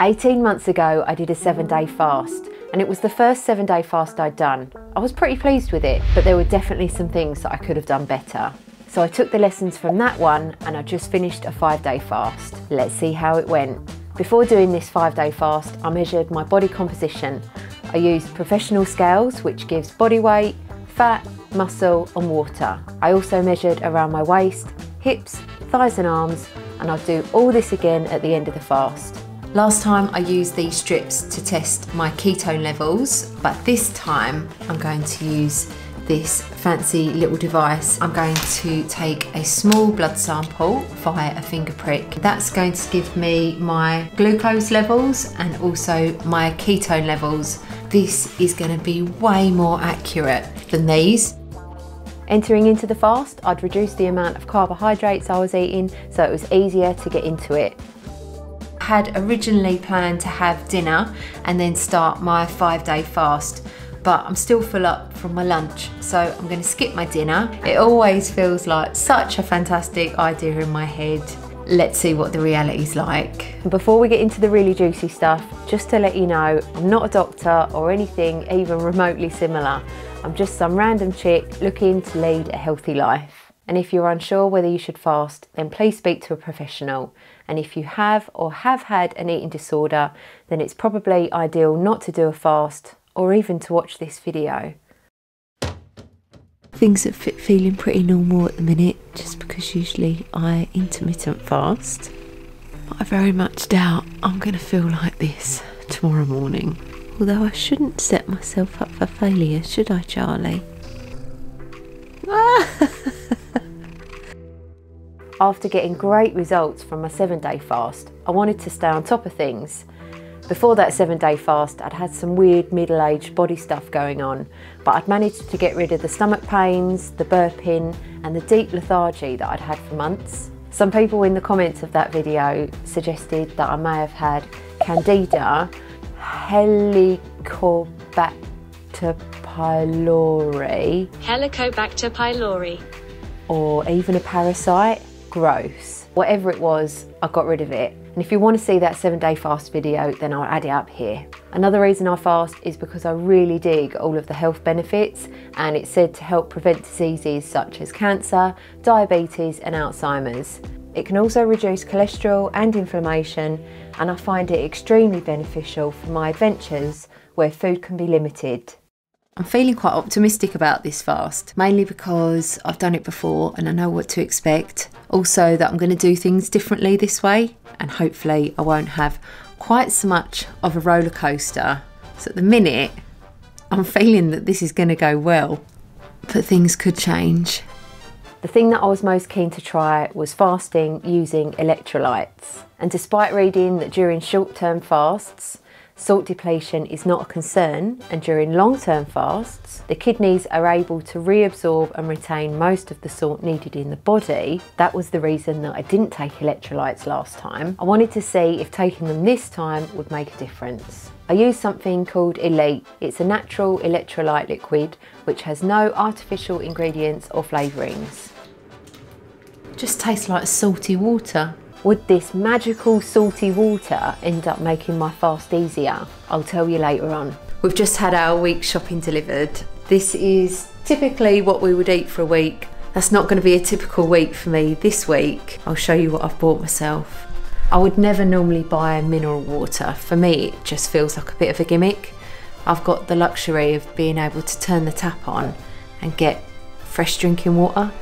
18 months ago, I did a 7-day fast, and it was the first 7-day fast I'd done. I was pretty pleased with it, but there were definitely some things that I could have done better. So I took the lessons from that one, and I just finished a 5-day fast. Let's see how it went. Before doing this 5-day fast, I measured my body composition. I used professional scales, which gives body weight, fat, muscle and water. I also measured around my waist, hips, thighs and arms, and I'll do all this again at the end of the fast. Last time I used these strips to test my ketone levels, but this time I'm going to use this fancy little device. I'm going to take a small blood sample via a finger prick. That's going to give me my glucose levels and also my ketone levels. This is going to be way more accurate than these. Entering into the fast, I'd reduced the amount of carbohydrates I was eating so it was easier to get into it. I had originally planned to have dinner and then start my 5-day fast, but I'm still full up from my lunch, so I'm going to skip my dinner. It always feels like such a fantastic idea in my head. Let's see what the reality's like. Before we get into the really juicy stuff, just to let you know, I'm not a doctor or anything even remotely similar. I'm just some random chick looking to lead a healthy life. And if you're unsure whether you should fast, then please speak to a professional. And if you have or have had an eating disorder, then it's probably ideal not to do a fast or even to watch this video. Things are feeling pretty normal at the minute, just because usually I intermittent fast. But I very much doubt I'm going to feel like this tomorrow morning. Although I shouldn't set myself up for failure, should I, Charlie? After getting great results from my 7-day fast, I wanted to stay on top of things. Before that 7-day fast, I'd had some weird middle-aged body stuff going on, but I'd managed to get rid of the stomach pains, the burping, and the deep lethargy that I'd had for months. Some people in the comments of that video suggested that I may have had Candida, Helicobacter pylori, or even a parasite. Gross. Whatever it was, I got rid of it. And if you want to see that 7-day fast video, then I'll add it up here. Another reason I fast is because I really dig all of the health benefits, and it's said to help prevent diseases such as cancer, diabetes and Alzheimer's. It can also reduce cholesterol and inflammation, and I find it extremely beneficial for my adventures where food can be limited. I'm feeling quite optimistic about this fast, mainly because I've done it before and I know what to expect. Also that I'm going to do things differently this way, and hopefully I won't have quite so much of a roller coaster. So at the minute, I'm feeling that this is going to go well, but things could change. The thing that I was most keen to try was fasting using electrolytes. And despite reading that during short-term fasts, salt depletion is not a concern, and during long-term fasts, the kidneys are able to reabsorb and retain most of the salt needed in the body. That was the reason that I didn't take electrolytes last time. I wanted to see if taking them this time would make a difference. I used something called Elite. It's a natural electrolyte liquid which has no artificial ingredients or flavourings. Just tastes like salty water. Would this magical salty water end up making my fast easier? I'll tell you later on. We've just had our week shopping delivered. This is typically what we would eat for a week. That's not going to be a typical week for me this week. I'll show you what I've bought myself. I would never normally buy mineral water. For me, it just feels like a bit of a gimmick. I've got the luxury of being able to turn the tap on and get fresh drinking water.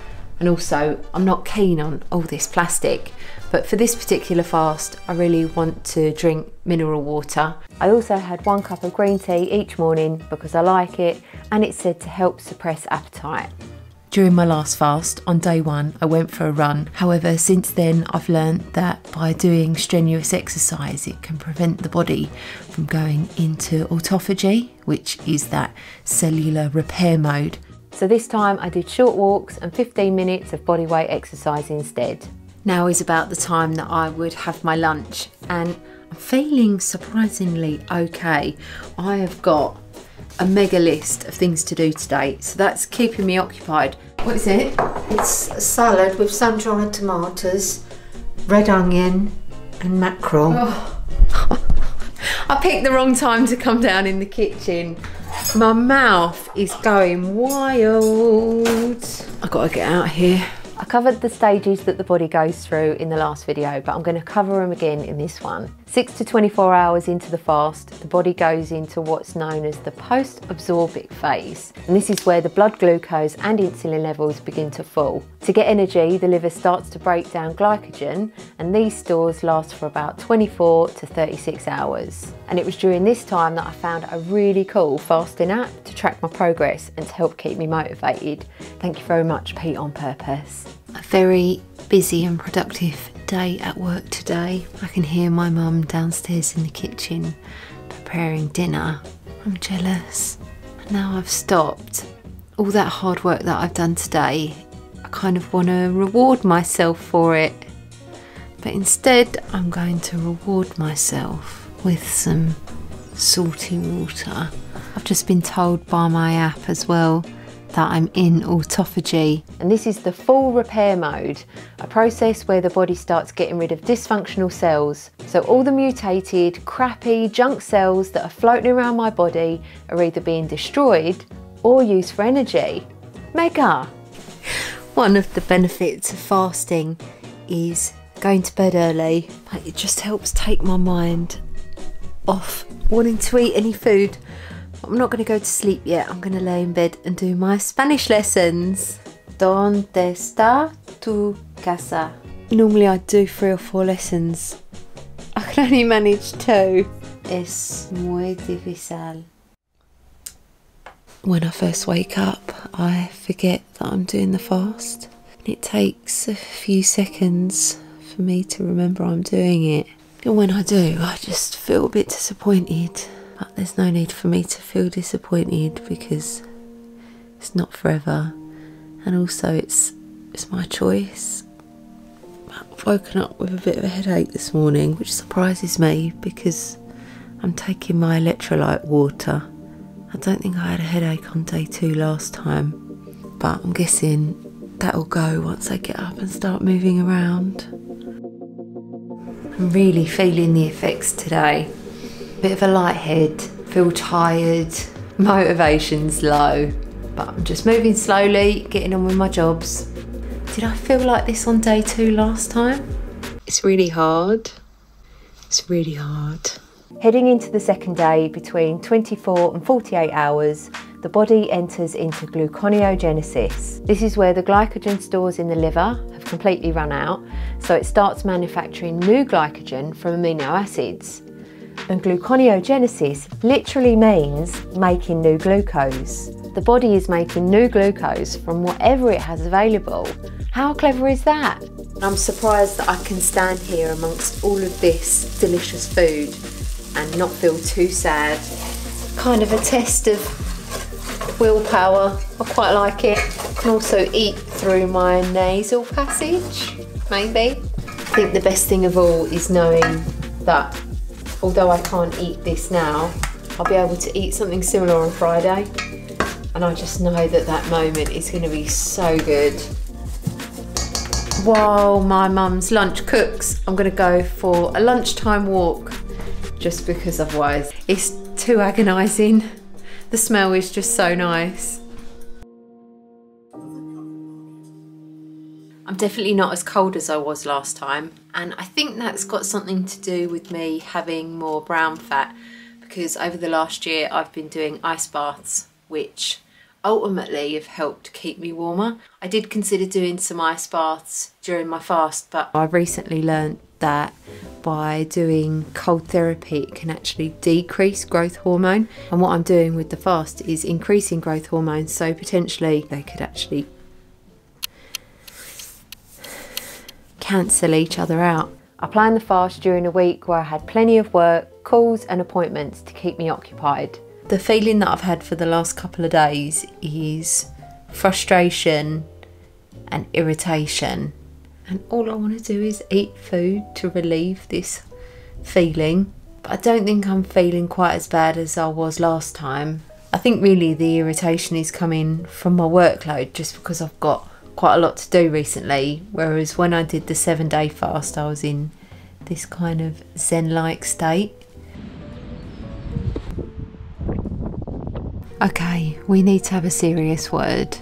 And also, I'm not keen on all this plastic, but for this particular fast, I really want to drink mineral water. I also had 1 cup of green tea each morning because I like it, and it's said to help suppress appetite. During my last fast, on day 1, I went for a run. However, since then, I've learned that by doing strenuous exercise, it can prevent the body from going into autophagy, which is that cellular repair mode. So this time I did short walks and 15 minutes of bodyweight exercise instead. Now is about the time that I would have my lunch, and I'm feeling surprisingly okay. I have got a mega list of things to do today, so that's keeping me occupied. What is it? It's a salad with sun-dried tomatoes, red onion and mackerel. Oh. I picked the wrong time to come down in the kitchen. My mouth is going wild. I've got to get out of here. I covered the stages that the body goes through in the last video, but I'm going to cover them again in this one. 6 to 24 hours into the fast, the body goes into what's known as the post-absorbic phase. And this is where the blood glucose and insulin levels begin to fall. To get energy, the liver starts to break down glycogen, and these stores last for about 24 to 36 hours. And it was during this time that I found a really cool fasting app to track my progress and to help keep me motivated. Thank you very much, Pete on Purpose. A very busy and productive day at work today. I can hear my mum downstairs in the kitchen preparing dinner. I'm jealous. Now I've stopped all that hard work that I've done today. I kind of want to reward myself for it, but instead I'm going to reward myself with some salty water. I've just been told by my app as well that I'm in autophagy, and this is the full repair mode, a process where the body starts getting rid of dysfunctional cells. So all the mutated, crappy, junk cells that are floating around my body are either being destroyed or used for energy. Mega! One of the benefits of fasting is going to bed early. It just helps take my mind off wanting to eat any food. I'm not going to go to sleep yet. I'm going to lay in bed and do my Spanish lessons. ¿Dónde está tu casa? Normally I do 3 or 4 lessons. I can only manage 2. Es muy difícil. When I first wake up, I forget that I'm doing the fast. It takes a few seconds for me to remember I'm doing it. And when I do, I just feel a bit disappointed. But there's no need for me to feel disappointed because it's not forever, and also it's my choice. I've woken up with a bit of a headache this morning, which surprises me because I'm taking my electrolyte water. I don't think I had a headache on day 2 last time, but I'm guessing that'll go once I get up and start moving around. I'm really feeling the effects today. Bit of a light head, feel tired, motivation's low, but I'm just moving slowly, getting on with my jobs. Did I feel like this on day 2 last time? It's really hard. It's really hard. Heading into the second day, between 24 and 48 hours, the body enters into gluconeogenesis. This is where the glycogen stores in the liver have completely run out, so it starts manufacturing new glycogen from amino acids. And gluconeogenesis literally means making new glucose. The body is making new glucose from whatever it has available. How clever is that? I'm surprised that I can stand here amongst all of this delicious food and not feel too sad. Kind of a test of willpower. I quite like it. I can also eat through my nasal passage, maybe. I think the best thing of all is knowing that although I can't eat this now, I'll be able to eat something similar on Friday. And I just know that that moment is going to be so good. While my mum's lunch cooks, I'm going to go for a lunchtime walk, just because otherwise it's too agonising. The smell is just so nice. I'm definitely not as cold as I was last time, and I think that's got something to do with me having more brown fat, because over the last year I've been doing ice baths, which ultimately have helped keep me warmer. I did consider doing some ice baths during my fast, but I've recently learned that by doing cold therapy it can actually decrease growth hormone, and what I'm doing with the fast is increasing growth hormone, so potentially they could actually cancel each other out. I planned the fast during a week where I had plenty of work, calls and appointments to keep me occupied. The feeling that I've had for the last couple of days is frustration and irritation, and all I want to do is eat food to relieve this feeling. But I don't think I'm feeling quite as bad as I was last time. I think really the irritation is coming from my workload, just because I've got quite a lot to do recently, whereas when I did the 7-day fast I was in this kind of zen-like state. Okay, we need to have a serious word.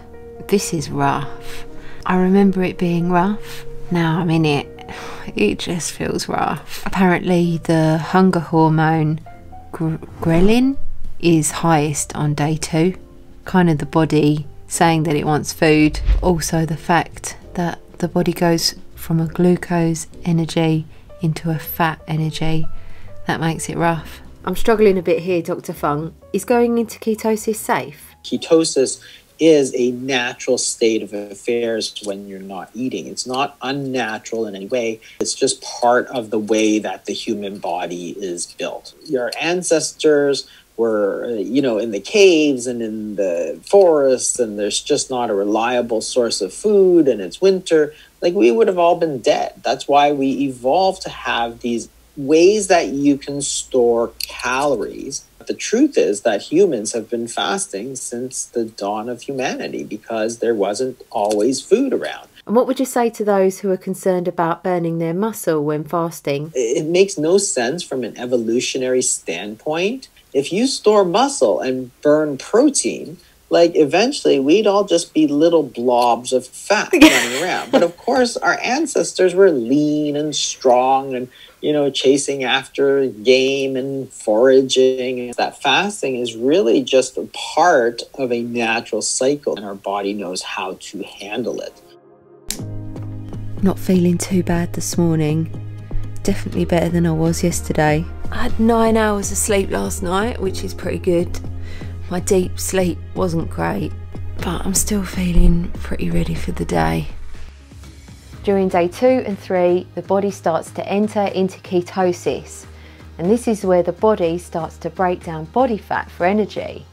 This is rough. I remember it being rough. Now I'm in it. It just feels rough. Apparently the hunger hormone ghrelin is highest on day 2. Kind of the body saying that it wants food. Also the fact that the body goes from a glucose energy into a fat energy. That makes it rough. I'm struggling a bit here, Dr. Fung. Is going into ketosis safe? Ketosis is a natural state of affairs when you're not eating. It's not unnatural in any way. It's just part of the way that the human body is built. Your ancestors were, in the caves and in the forests, and there's just not a reliable source of food, and it's winter. Like, we would have all been dead. That's why we evolved to have these ways that you can store calories. The truth is that humans have been fasting since the dawn of humanity because there wasn't always food around. And what would you say to those who are concerned about burning their muscle when fasting? It makes no sense from an evolutionary standpoint. If you store muscle and burn protein, like, eventually we'd all just be little blobs of fat running around. But of course, our ancestors were lean and strong and, chasing after game and foraging. That fasting is really just a part of a natural cycle, and our body knows how to handle it. Not feeling too bad this morning. Definitely better than I was yesterday. I had 9 hours of sleep last night, which is pretty good. My deep sleep wasn't great, but I'm still feeling pretty ready for the day. During day 2 and 3, the body starts to enter into ketosis, and this is where the body starts to break down body fat for energy.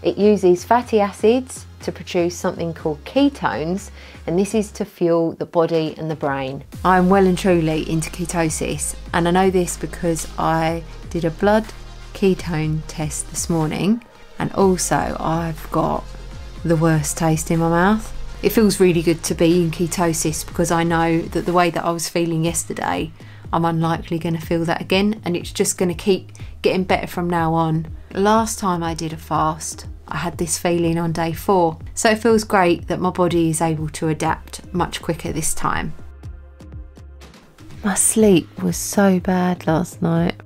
It uses fatty acids to produce something called ketones, and this is to fuel the body and the brain. I'm well and truly into ketosis, and I know this because I did a blood ketone test this morning, and also I've got the worst taste in my mouth. It feels really good to be in ketosis because I know that the way that I was feeling yesterday, I'm unlikely going to feel that again, and it's just going to keep getting better from now on. Last time I did a fast, I had this feeling on day 4, so it feels great that my body is able to adapt much quicker this time. My sleep was so bad last night.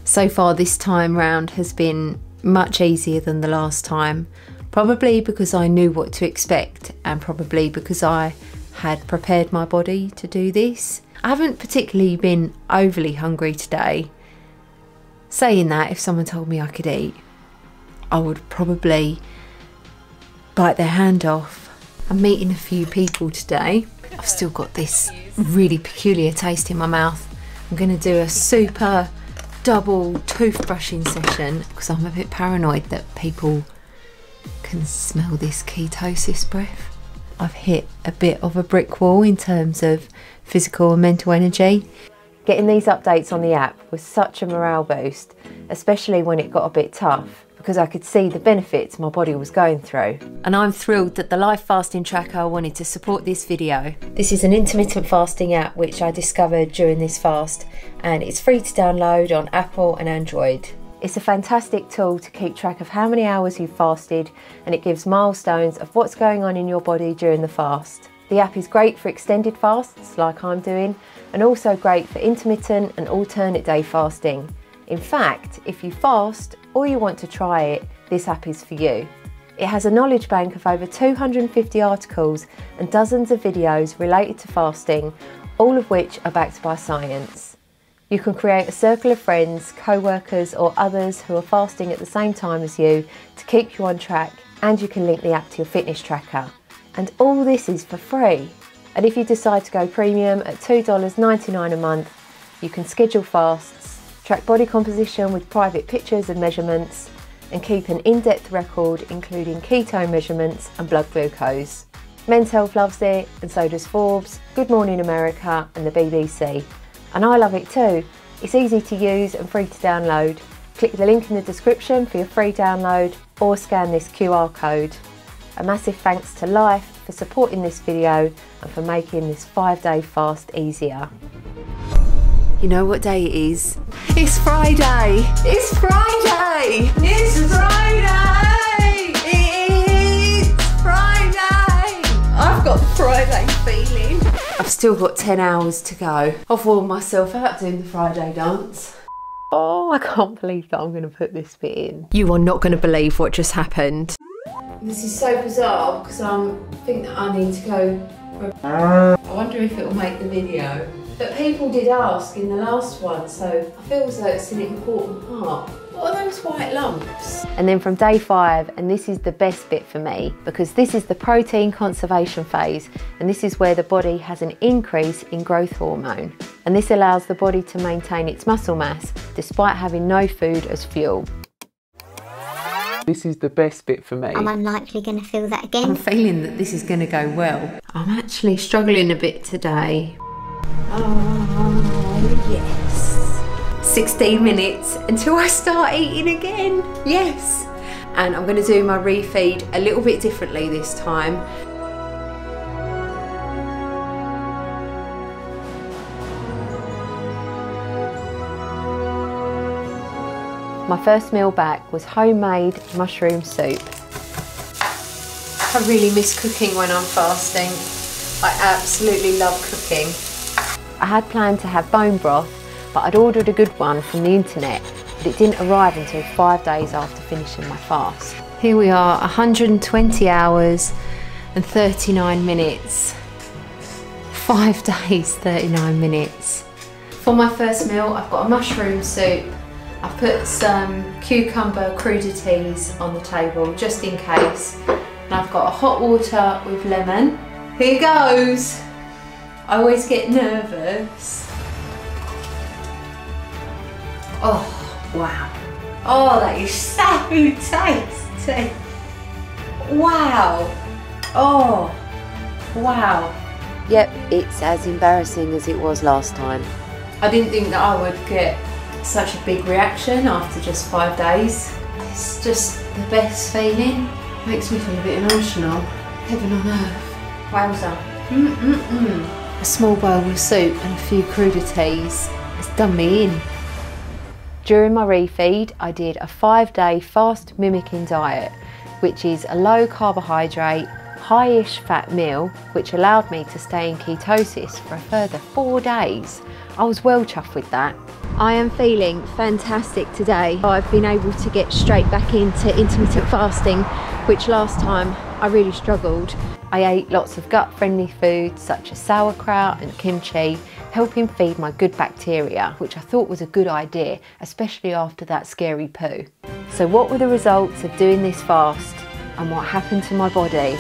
So far this time round has been much easier than the last time, probably because I knew what to expect and probably because I had prepared my body to do this. I haven't particularly been overly hungry today. Saying that, if someone told me I could eat, I would probably bite their hand off. I'm meeting a few people today. I've still got this really peculiar taste in my mouth. I'm going to do a super double toothbrushing session because I'm a bit paranoid that people can smell this ketosis breath. I've hit a bit of a brick wall in terms of physical and mental energy. Getting these updates on the app was such a morale boost, especially when it got a bit tough, because I could see the benefits my body was going through. And I'm thrilled that the live fasting tracker wanted to support this video. This is an intermittent fasting app which I discovered during this fast, and it's free to download on Apple and Android. It's a fantastic tool to keep track of how many hours you've fasted, and it gives milestones of what's going on in your body during the fast. The app is great for extended fasts like I'm doing, and also great for intermittent and alternate day fasting. In fact, if you fast or you want to try it, this app is for you. It has a knowledge bank of over 250 articles and dozens of videos related to fasting, all of which are backed by science. You can create a circle of friends, co-workers or others who are fasting at the same time as you to keep you on track, and you can link the app to your fitness tracker. And all this is for free. And if you decide to go premium at $2.99 a month, you can schedule fasts, track body composition with private pictures and measurements, and keep an in-depth record including ketone measurements and blood glucose. Men's Health loves it, and so does Forbes, Good Morning America and the BBC. And I love it too. It's easy to use and free to download. Click the link in the description for your free download or scan this QR code. A massive thanks to Life for supporting this video and for making this 5-day fast easier. You know what day it is? It's Friday. It's Friday. It's Friday. It's Friday. I've got the Friday feeling. I've still got 10 hours to go. I've worn myself out doing the Friday dance. Oh, I can't believe that I'm going to put this bit in. You are not going to believe what just happened. This is so bizarre because I think that I need to go. I wonder if it will make the video. But people did ask in the last one, so I feel as though it's an important part. What are those white lumps? And then from day 5, and this is the best bit for me, because this is the protein conservation phase, and this is where the body has an increase in growth hormone. And this allows the body to maintain its muscle mass despite having no food as fuel. This is the best bit for me. I'm unlikely going to feel that again. I'm feeling that this is going to go well. I'm actually struggling a bit today. Oh, yes. 16 minutes until I start eating again. Yes. And I'm going to do my refeed a little bit differently this time. My first meal back was homemade mushroom soup. I really miss cooking when I'm fasting. I absolutely love cooking. I had planned to have bone broth, but I'd ordered a good one from the internet, but it didn't arrive until 5 days after finishing my fast. Here we are, 120 hours and 39 minutes. 5 days, 39 minutes. For my first meal, I've got a mushroom soup. I've put some cucumber crudités on the table just in case. And I've got a hot water with lemon. Here goes. I always get nervous. Oh, wow. Oh, that is so tasty. Wow. Oh, wow. Yep, it's as embarrassing as it was last time. I didn't think that I would get such a big reaction after just 5 days. It's just the best feeling. Makes me feel a bit emotional. Heaven on earth. Wowza. A small bowl of soup and a few crudités has done me in. During my refeed, I did a 5-day fast mimicking diet, which is a low carbohydrate, high-ish fat meal, which allowed me to stay in ketosis for a further 4 days. I was well chuffed with that. I am feeling fantastic today. I've been able to get straight back into intermittent fasting, which last time I really struggled. I ate lots of gut-friendly foods such as sauerkraut and kimchi, helping feed my good bacteria, which I thought was a good idea, especially after that scary poo. So what were the results of doing this fast and what happened to my body?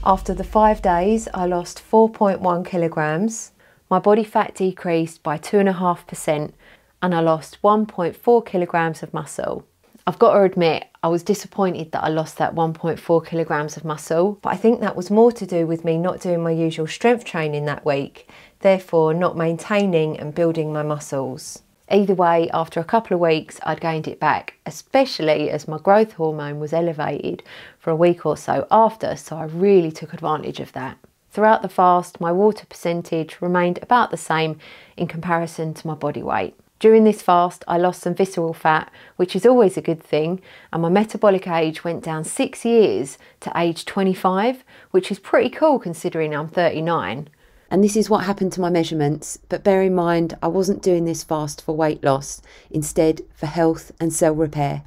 After the 5 days, I lost 4.1 kilograms. My body fat decreased by 2.5% and I lost 1.4 kilograms of muscle. I've got to admit, I was disappointed that I lost that 1.4 kilograms of muscle, but I think that was more to do with me not doing my usual strength training that week, therefore not maintaining and building my muscles. Either way, after a couple of weeks, I'd gained it back, especially as my growth hormone was elevated for a week or so after, so I really took advantage of that. Throughout the fast, my water percentage remained about the same in comparison to my body weight. During this fast, I lost some visceral fat, which is always a good thing, and my metabolic age went down 6 years to age 25, which is pretty cool considering I'm 39. And this is what happened to my measurements, but bear in mind I wasn't doing this fast for weight loss, instead for health and cell repair.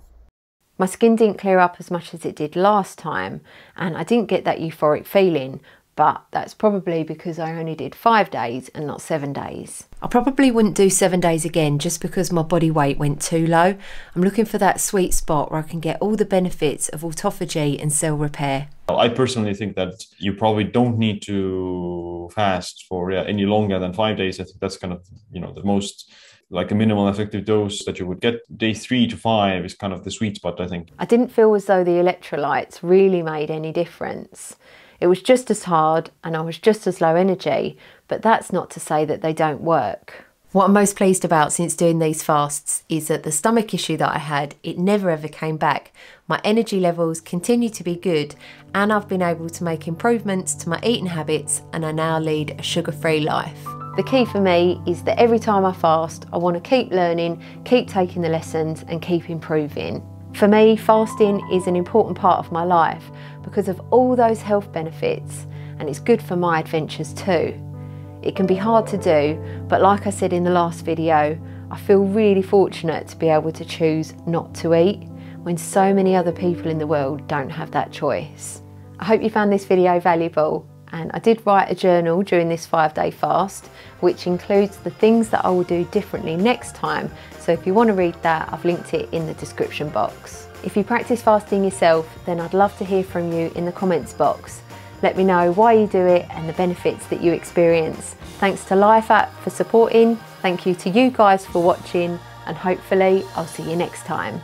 My skin didn't clear up as much as it did last time, and I didn't get that euphoric feeling, but that's probably because I only did 5 days and not 7 days. I probably wouldn't do 7 days again just because my body weight went too low. I'm looking for that sweet spot where I can get all the benefits of autophagy and cell repair. I personally think that you probably don't need to fast for any longer than 5 days. I think that's kind of, the most like a minimal effective dose that you would get. Day 3 to 5 is kind of the sweet spot, I think. I didn't feel as though the electrolytes really made any difference. It was just as hard and I was just as low energy, but that's not to say that they don't work. What I'm most pleased about since doing these fasts is that the stomach issue that I had, it never ever came back. My energy levels continue to be good and I've been able to make improvements to my eating habits and I now lead a sugar-free life. The key for me is that every time I fast, I want to keep learning, keep taking the lessons and keep improving. For me, fasting is an important part of my life because of all those health benefits, and it's good for my adventures too. It can be hard to do, but like I said in the last video, I feel really fortunate to be able to choose not to eat when so many other people in the world don't have that choice. I hope you found this video valuable, and I did write a journal during this 5-day fast, which includes the things that I will do differently next time. So if you want to read that, I've linked it in the description box. If you practice fasting yourself, then I'd love to hear from you in the comments box. Let me know why you do it and the benefits that you experience. Thanks to Life App for supporting. Thank you to you guys for watching, and hopefully I'll see you next time.